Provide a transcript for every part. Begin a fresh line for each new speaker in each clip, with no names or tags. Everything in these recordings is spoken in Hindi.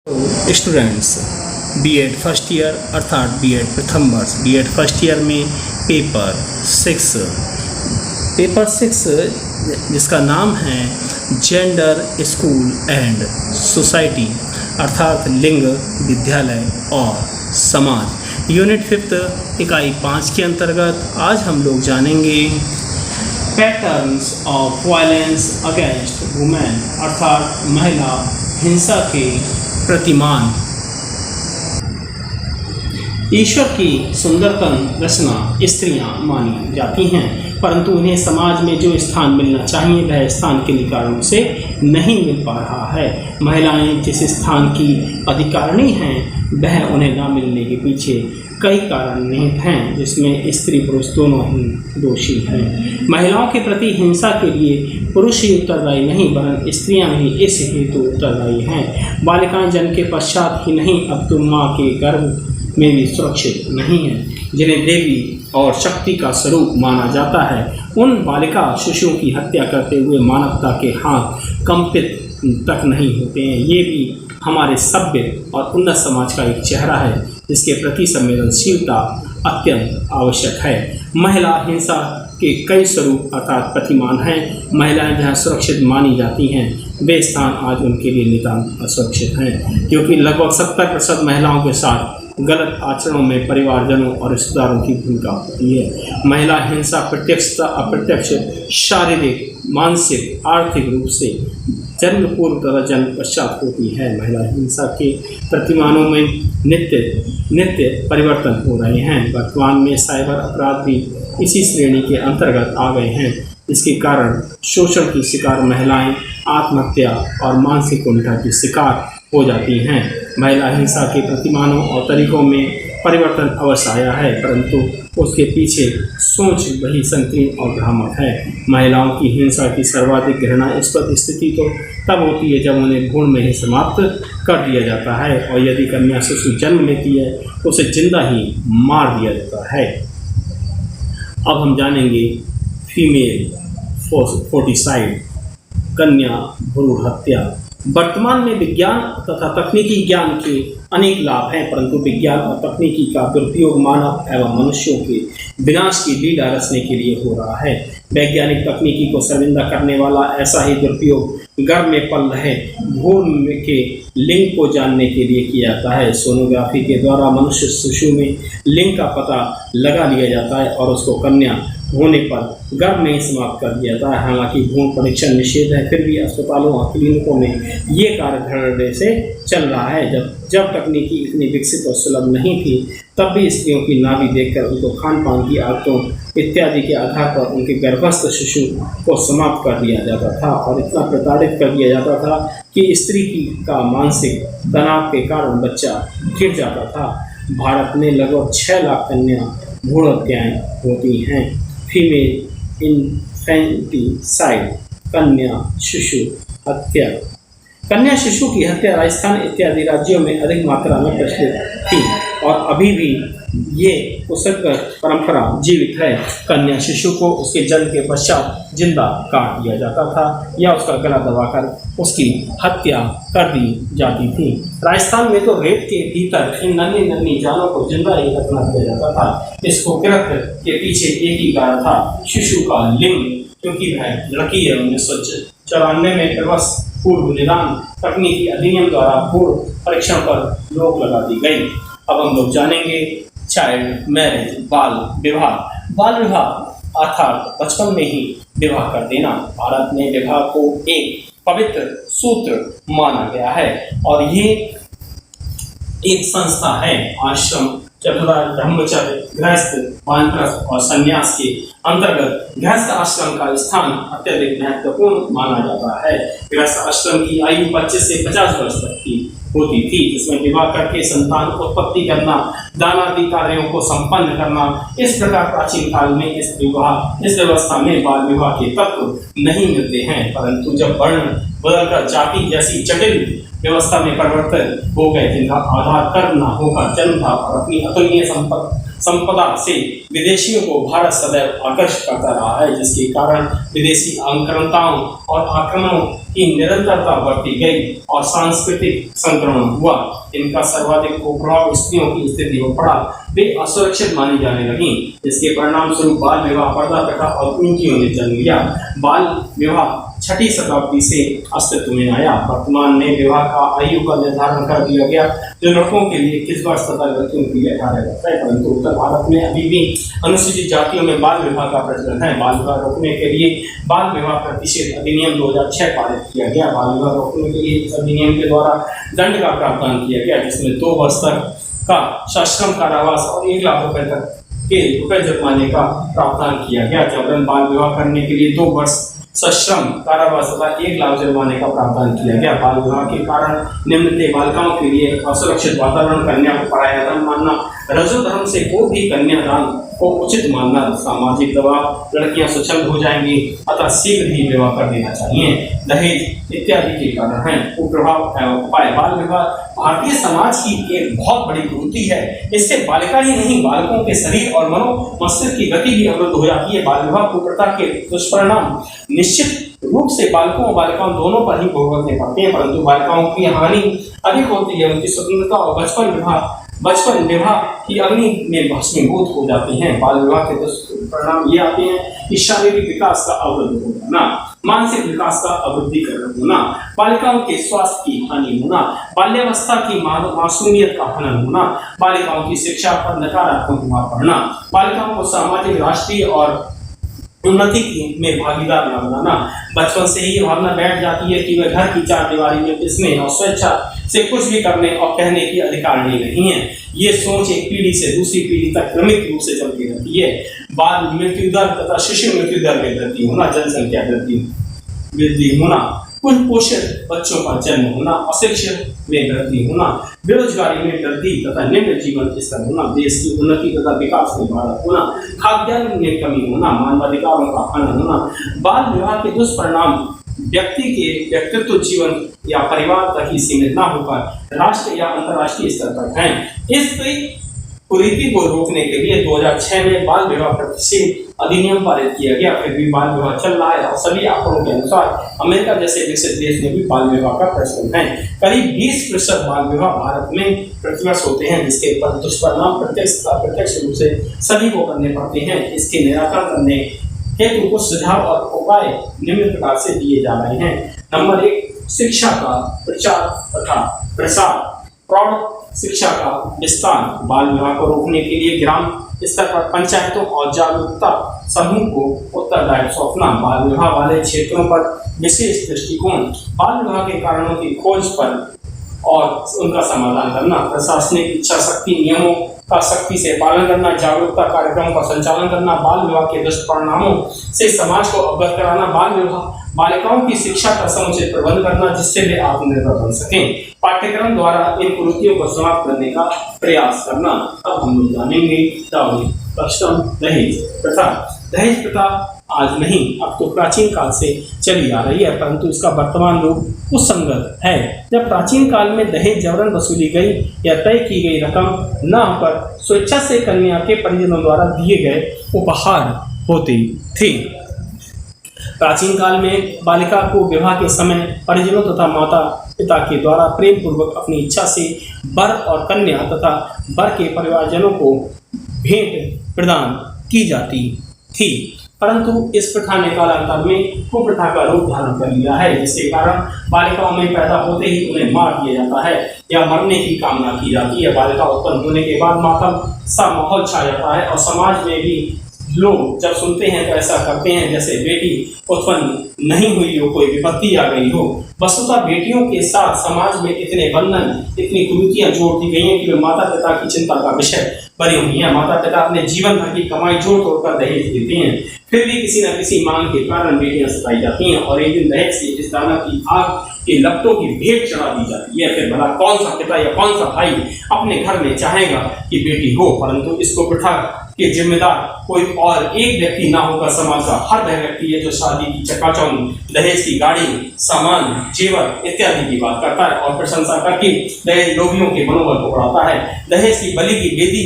तो स्टूडेंट्स बीएड फर्स्ट ईयर अर्थात बीएड प्रथम वर्ष बीएड फर्स्ट ईयर में पेपर सिक्स जिसका नाम है जेंडर स्कूल एंड सोसाइटी अर्थात लिंग विद्यालय और समाज यूनिट 5 इकाई 5 के अंतर्गत आज हम लोग जानेंगे patterns of violence against women अर्थात महिला हिंसा के प्रतिमान। ईश्वर की सुंदरतम रचना स्त्रियां मानी जाती हैं, परंतु उन्हें समाज में जो स्थान मिलना चाहिए वह स्थान किन्हीं कारणों से नहीं मिल पा रहा है। महिलाएं जिस स्थान की अधिकारिणी हैं वह उन्हें न मिलने के पीछे कई कारण निहित हैं, जिसमें स्त्री पुरुष दोनों ही दोषी हैं। महिलाओं के प्रति हिंसा के लिए पुरुष ही उत्तरदायी नहीं वरन स्त्रियां भी इस हेतु उत्तरदायी हैं। बालिकाएं जन्म के पश्चात ही नहीं अब तो माँ के गर्भ में भी सुरक्षित नहीं है, जिन्हें देवी और शक्ति का स्वरूप माना जाता है। उन बालिका शिशुओं की हत्या करते हुए मानवता के हाथ कंपित तक नहीं होते हैं। ये भी हमारे सभ्य और उन्नत समाज का एक चेहरा है जिसके प्रति संवेदनशीलता अत्यंत आवश्यक है। महिला हिंसा के कई स्वरूप अर्थात प्रतिमान हैं। महिलाएं जहां सुरक्षित मानी जाती हैं वे स्थान आज उनके लिए नितांत असुरक्षित हैं, क्योंकि लगभग 70% महिलाओं के साथ गलत आचरणों में परिवारजनों और रिश्तेदारों की भूमिका होती है। महिला हिंसा प्रत्यक्ष अप्रत्यक्ष शारीरिक मानसिक आर्थिक रूप से जन्म पूर्व तथा जन्म पश्चात होती है। महिला हिंसा के प्रतिमानों में नित्य परिवर्तन हो रहे हैं। वर्तमान में साइबर अपराध भी इसी श्रेणी के अंतर्गत आ गए हैं, जिसके कारण शोषण की शिकार महिलाएं आत्महत्या और मानसिक कुंठा की शिकार हो जाती हैं। महिला हिंसा के प्रतिमानों और तरीकों में परिवर्तन अवश्य आया है, परंतु उसके पीछे सोच वही संकीर्ण और भ्रामक है। महिलाओं की हिंसा की सर्वाधिक घृणास्पद स्थिति तो तब होती है जब उन्हें भ्रूण में ही समाप्त कर दिया जाता है, और यदि कन्या शिशु जन्म लेती है तो उसे जिंदा ही मार दिया जाता है। अब हम जानेंगे फीमेल फोर्टिसाइड कन्या भ्रूण हत्या। वर्तमान में विज्ञान तथा तकनीकी ज्ञान के अनेक लाभ हैं, परंतु विज्ञान और तकनीकी का दुरुपयोग मानव एवं मनुष्यों के विनाश की लीला रचने के लिए हो रहा है। वैज्ञानिक तकनीकी को शर्मिंदा करने वाला ऐसा ही दुरुपयोग गर्भ में पल रहे भ्रूण के लिंग को जानने के लिए किया जाता है। सोनोग्राफी के द्वारा मनुष्य शिशु में लिंग का पता लगा लिया जाता है और उसको कन्या होने पर गर्भ में ही समाप्त कर दिया जाता है। हालांकि भ्रूण परीक्षण निषेध है, फिर भी अस्पतालों और क्लिनिकों में ये कार्य धड़ल्ले से चल रहा है। जब तकनीकी इतनी विकसित और सुलभ नहीं थी तब भी स्त्रियों की नाभि देखकर उनको खान पान की आदतों इत्यादि के आधार पर उनके गर्भस्थ शिशु को समाप्त कर दिया जाता था और इतना प्रताड़ित कर दिया जाता था कि स्त्री का मानसिक तनाव के कारण बच्चा गिर जाता था। भारत में लगभग 6 लाख कन्या भ्रूण हत्याएँ होती हैं। फीमेल इन्फेंटिसाइड कन्या शिशु हत्या। कन्या शिशु की हत्या राजस्थान इत्यादि राज्यों में अधिक मात्रा में प्रचलित थी और अभी भी ये कुसक परंपरा जीवित है। कन्या शिशु को उसके जन्म के पश्चात जिंदा काट दिया जाता था या उसका गला दबाकर उसकी हत्या कर दी जाती थी। राजस्थान में तो रेत के भीतर इन नन्ही जानों को जिंदा ही दफना दिया जाता था। इसको गिरफ्त के पीछे एक ही कारण था, शिशु का लिंग, क्योंकि वह लड़की है। 1994 में प्रवश पूर्व निदान तकनीकी अधिनियम द्वारा भ्रूण परीक्षण पर रोक लगा दी गई। अब हम लोग जानेंगे चाइल्ड मैरिज बाल विवाह अर्थात बचपन में ही विवाह कर देना। भारत में विवाह को एक पवित्र सूत्र माना गया है और ये एक संस्था है। आश्रम चतुरार्य ब्रह्मचर्य गृहस्थ वानप्रस्थ और संन्यास के अंतर्गत गृहस्थ आश्रम का स्थान अत्यधिक महत्वपूर्ण माना जाता है। गृहस्थ आश्रम की आयु 25 से 50 वर्ष तक की होती थी, जिसमें विवाह करके संतान उत्पत्ति करना, दानादि कार्यों को संपन्न करना। इस प्रकार प्राचीन काल में इस व्यवस्था में बाल विवाह के तत्व नहीं मिलते हैं, परंतु जब वर्ण बदलकर जाति जैसी जटिल व्यवस्था में परिवर्तन हो गए, जिनका आधार कर्म न होकर जन्म था और अपनी अतुलनीय संपदा से विदेशियों को भारत सदैव आकर्षित करता रहा है, जिसके कारण विदेशी आक्रांताओं और आक्रमणों की निरंतरता बढ़ती गई और सांस्कृतिक संक्रमण हुआ। इनका सर्वाधिक कुप्रभाव स्त्रियों की स्थिति पर पड़ा। वे असुरक्षित मानी जाने लगी, जिसके परिणाम स्वरूप बाल विवाह, पर्दा प्रथा और कुरीतियों ने जन्म लिया। बाल विवाह 6वीं शताब्दी से अस्तित्व में आया। वर्तमान में विवाह का आयु का निर्धारण कर दिया गया, जो लड़कों के लिए 21 वर्ष तथा लड़कियों के लिए 18 वर्ष है। परंतु उत्तर भारत में अभी भी अनुसूचित जातियों में बाल विवाह का प्रचलन है। बाल विवाह रोकने के लिए बाल विवाह प्रतिषेध अधिनियम 2006 पारित किया गया। बाल विवाह रोकने के लिए इस अधिनियम के द्वारा दंड का प्रावधान किया गया, जिसमें 2 वर्ष तक का सश्रम कारावास और 1 लाख रुपए तक के रुपए जुर्माने का प्रावधान किया गया। जबरन बाल विवाह करने के लिए 2 वर्ष सश्रम कारावास तथा 1 लाख जुर्माने का प्रावधान किया गया। बाल विवाह के कारण निम्नलिखित बालिकाओं के लिए असुरक्षित वातावरण, कन्या को पराया धन मानना, रजो धर्म से कोई भी कन्यादान को उचित मानना, सामाजिक दबाव, लड़कियां स्वच्छंद हो जाएंगी अतः शीघ्र ही विवाह कर देना चाहिए, दहेज इत्यादि के कारण है। कुप्रभाव एवं उपाय। बाल विवाह भारतीय समाज की एक बहुत बड़ी कुरीति है। इससे बालिका ही नहीं, बालकों के शरीर और मनो मस्तिष्क की गति भी अवरुद्ध हो जाती है। बाल विवाह कुप्रथा के दुष्परिणाम निश्चित रूप से बालकों और बालिकाओं दोनों पर ही भुगतने पड़ते हैं, परंतु बालिकाओं की हानि अधिक होती है। उनकी स्वतंत्रता और बचपन विवाह की अग्नि में भस्मीभूत हो जाते हैं। बाल विवाह के दुष्परिणाम ये आते हैं कि शारीरिक विकास का अवरुद्ध हो जाना, मानसिक विकास का अवरुद्धिकरण होना, बालिकाओं के स्वास्थ्य की हानि होना, बाल्यावस्था की मासूमियत का हनन होना, बालिकाओं की शिक्षा पर नकारात्मक प्रभाव पड़ना, बालिकाओं को सामाजिक, राष्ट्रीय और उन्नति में भागीदार न बनाना। बचपन से ही भावना बैठ जाती है कि वह घर की 4 दीवारी में पिसने और स्वेच्छा से कुछ भी करने और कहने की अधिकारिणी नहीं है। ये सोच एक पीढ़ी से दूसरी पीढ़ी तक क्रमिक रूप से चलती रहती है। बाल मृत्यु दर तथा शिशु मृत्यु दर में वृद्धि होना, जनसंख्या वृद्धि होना, कुपोषित बच्चों का जन्म होना, अशिक्षित में वृद्धि होना, बेरोजगारी में वृद्धि तथा निम्न जीवन स्तर होना, देश की उन्नति तथा विकास में बाधक होना, खाद्यान्न में कमी होना, मानवाधिकारों का हनन होना। बाल विवाह के दुष्परिणाम व्यक्ति के व्यक्तित्व, जीवन या परिवार तक ही सीमित न होकर राष्ट्र या अंतर्राष्ट्रीय स्तर तक हैं। इस कुरीति को रोकने के लिए 2006 में बाल विवाह प्रतिषेध अधिनियम पारित किया गया। फिर भी बाल विवाह चल रहा है और सभी आंकड़ों के अनुसार अमेरिका जैसे विकसित देश में भी बाल विवाह का प्रचलन है। करीब 20% बाल विवाह भारत में प्रतिवर्ष होते हैं, जिसके पर दुष्परिणाम प्रत्यक्ष रूप से सभी को करने पड़ते हैं। इसके निराकरण करने हेतु कुछ सुझाव और उपाय निम्न प्रकार से दिए जा रहे हैं। नंबर 1, शिक्षा का प्रचार तथा प्रसार, प्रौढ़ शिक्षा का विस्तार। बाल विवाह को रोकने के लिए ग्राम स्तर पर पंचायतों और जागरूकता समूह को उत्तरदायित्व सौंपना। बाल विवाह वाले क्षेत्रों पर विशेष दृष्टिकोण, बाल विवाह के कारणों की खोज पर और उनका समाधान करना, प्रशासनिक इच्छा शक्ति नियमों का सख्ती से पालन करना, जागरूकता कार्यक्रमों का संचालन करना, बाल विवाह के दुष्परिणामों से समाज को अवगत कराना, बाल विवाह बालिकाओं की शिक्षा का समुचित प्रबंध करना जिससे वे आत्मनिर्भर बन सकें, पाठ्यक्रम द्वारा इन कुरीतियों को समाप्त करने का प्रयास करना। अब हम लोग जानेंगे दहेज प्रथा। दहेज प्रथा आज नहीं, अब तो प्राचीन काल से चली आ रही है, परंतु इसका वर्तमान रूप कुसंगत है। जब प्राचीन काल में दहेज जबरन वसूली गई या तय की गई रकम न होकर स्वेच्छा से कन्या के परिजनों द्वारा दिए गए उपहार होते थे। प्राचीन काल में बालिका को विवाह के समय परिजनों तथा माता पिता के द्वारा प्रेम पूर्वक अपनी इच्छा से वर और कन्या तथा वर के परिवारजनों को भेंट प्रदान की जाती थी, परंतु इस प्रथा ने कालांतर में कुप्रथा का रूप धारण कर लिया है, जिसके कारण बालिकाओं में पैदा होते ही उन्हें मार दिया जाता है या मरने की कामना की जाती है। बालिका उत्पन्न होने के बाद मातम सा माहौल छा जाता है और समाज में भी लोग जब सुनते हैं तो ऐसा करते हैं जैसे बेटी उत्पन्न नहीं हुई हो, कोई विपत्ति आ गई हो। वस्तुतः बेटियों के साथ समाज में इतने बंधन, इतनी कुरीतियां जोड़ दी गई हैं कि वे माता पिता की चिंता का विषय बनी हुई हैं। माता पिता अपने जीवन भर की कमाई जोड़ तोड़कर दहेज देते हैं, फिर भी किसी न किसी मांग के कारण बेटियां सताई जाती हैं और एक दिन दहेज से इस दाना की आग के लपटों की भेंट चढ़ा दी जाती है। फिर भला कौन सा पिता या कौन सा भाई अपने घर में चाहेगा कि बेटी हो, परंतु इसको प्रथा के जिम्मेदार कोई और एक व्यक्ति ना होकर समाज का हर वह व्यक्ति है जो शादी की चकाचौंध, दहेज की गाड़ी, सामान, जेवर इत्यादि की बात करता है और प्रशंसा करके दहेज लोभियों के मनोबल को बढ़ाता है। दहेज की बलि की वेदी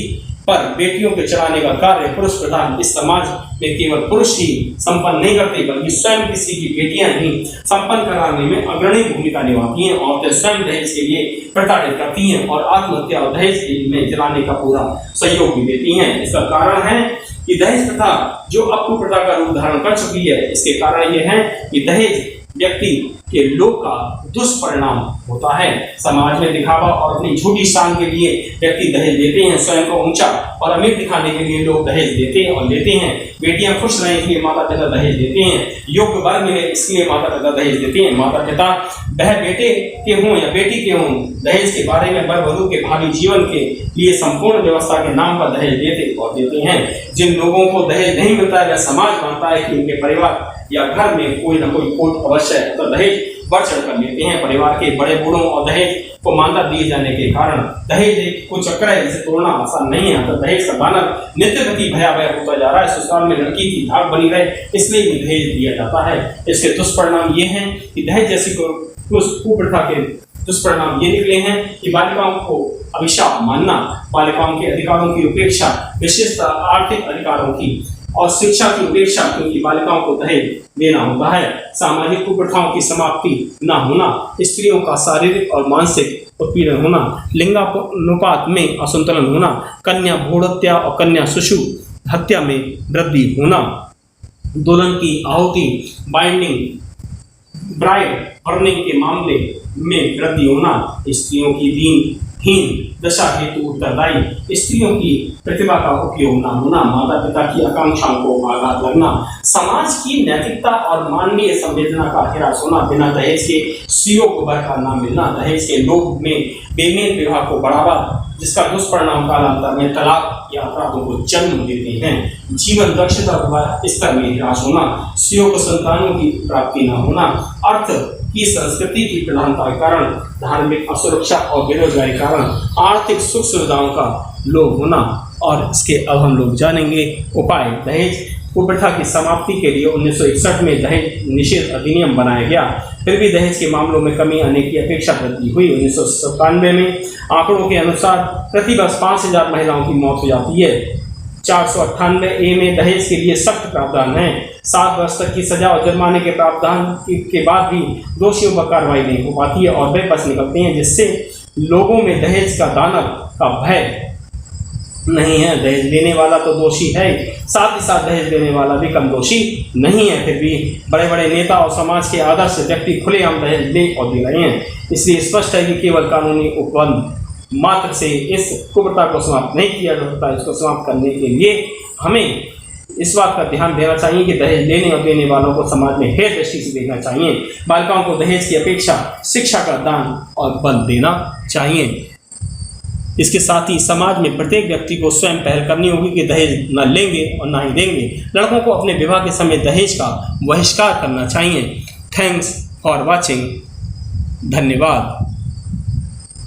पर बेटियों के चलाने का कार्य पुरुष प्रधान इस समाज में केवल पुरुष ही संपन्न नहीं करते, बल्कि स्वयं किसी की बेटियां ही संपन्न कराने में अग्रणी भूमिका निभाती हैं। औरतें स्वयं दहेज के लिए प्रताड़ित करती हैं और आत्महत्या और दहेज में जलाने का पूरा सहयोग भी देती हैं। इसका कारण है कि दहेज प्रथा जो अब कुप्रथा का रूप धारण कर चुकी है। इसके कारण यह है कि दहेज व्यक्ति के लोभ का दुष्परिणाम होता है। समाज में दिखावा और अपनी झूठी शान के लिए व्यक्ति दहेज देते हैं। स्वयं को ऊंचा और अमीर दिखाने के लिए लोग दहेज देते हैं और लेते हैं। बेटियां खुश रहें इसलिए माता पिता दहेज देते हैं। योग्य वर्ग मिले इसलिए माता पिता दहेज देते हैं। माता पिता वह बेटे के हों या बेटी के हों, दहेज के बारे में वर वधू के भावी जीवन के लिए संपूर्ण व्यवस्था के नाम पर दहेज देते हैं। जिन लोगों को दहेज नहीं मिलता है वह समाज मानता है कि उनके परिवार या घर में कोई न कोई खोट अवश्य है, तो दहेज बढ़ चढ़ कर लेते हैं। परिवार के बड़े बूढ़ों और दहेज को मान्यता दिए जाने के कारण दहेज एक को चक्र है जिसे तोड़ना आसान नहीं है। तो दहेज का दानव नित्यगति भयावह होता जा रहा है। ससुराल में लड़की की धाक बनी रहे इसलिए भी दहेज दिया जाता है। इसके दुष्परिणाम ये हैं कि दहेज जैसी कुप्रथा के दुष्परिणाम ये निकले हैं कि बालिकाओं को अभिशाप मानना, बालिकाओं के अधिकारों की उपेक्षा, विशेषतः आर्थिक अधिकारों की और शिक्षा की उपेक्षा, क्योंकि बालिकाओं को दहेज देना होता है। सामाजिक कुप्रथाओं की समाप्ति न होना, स्त्रियों का शारीरिक और मानसिक उत्पीड़न होना, लिंगानुपात में असंतुलन होना, कन्या भ्रूण हत्या और कन्या शिशु हत्या में वृद्धि होना, दुल्हन की आहुति बाइंडिंग ब्राइड बर्निंग के मामले में वृद्धि होना, स्त्रियों की दीनहीन दशा हेतु उत्तरदायी स्त्रियों की प्रतिभा का उपयोग न होना, माता पिता की आकांक्षाओं को आघात लगना, समाज की नैतिकता और मानवीय संवेदना का ह्रास होना, बिना दहेज के सुयोग्य वर का न मिलना, दहेज के लोभ में बेमेल विवाह को बढ़ावा जिसका दुष्परिणाम कालांतर में तलाक या अपराधों को जन्म देते हैं, जीवन दक्षता स्तर में ह्रास होना, सुयोग्य संतानों की प्राप्ति न होना, अर्थ की संस्कृति की प्रधानता के कारण धार्मिक असुरक्षा और बेरोजगारी के कारण आर्थिक सुख सुविधाओं का लोभ होना। और इसके अब हम लोग जानेंगे उपाय। दहेज कुप्रथा की समाप्ति के लिए 1961 में दहेज निषेध अधिनियम बनाया गया, फिर भी दहेज के मामलों में कमी आने की अपेक्षा वृद्धि हुई। 1997 में आंकड़ों के अनुसार प्रति वर्ष 5000 महिलाओं की मौत हो जाती है। 498A में दहेज के लिए सख्त प्रावधान है। 7 वर्ष तक की सजा और जुर्माने के प्रावधान के बाद भी दोषियों पर कार्रवाई नहीं हो पाती है और वे बच निकलते हैं, जिससे लोगों में दहेज का दानव का भय नहीं है। दहेज लेने वाला तो दोषी है, साथ ही साथ दहेज देने वाला भी कम दोषी नहीं है। फिर भी बड़े बड़े नेता और समाज के आदर्श व्यक्ति खुलेआम दहेज ले और दे रहे हैं। इसलिए स्पष्ट है कि केवल कानूनी उपबंध मात्र से इस कुप्रथा को समाप्त नहीं किया जा सकता। इसको समाप्त करने के लिए हमें इस बात का ध्यान देना चाहिए कि दहेज लेने और देने वालों को समाज में हेय दृष्टि से देखना चाहिए। बालिकाओं को दहेज की अपेक्षा शिक्षा का दान और बल देना चाहिए। इसके साथ ही समाज में प्रत्येक व्यक्ति को स्वयं पहल करनी होगी कि दहेज न लेंगे और न ही देंगे। लड़कों को अपने विवाह के समय दहेज का बहिष्कार करना चाहिए। Thanks for watching. धन्यवाद।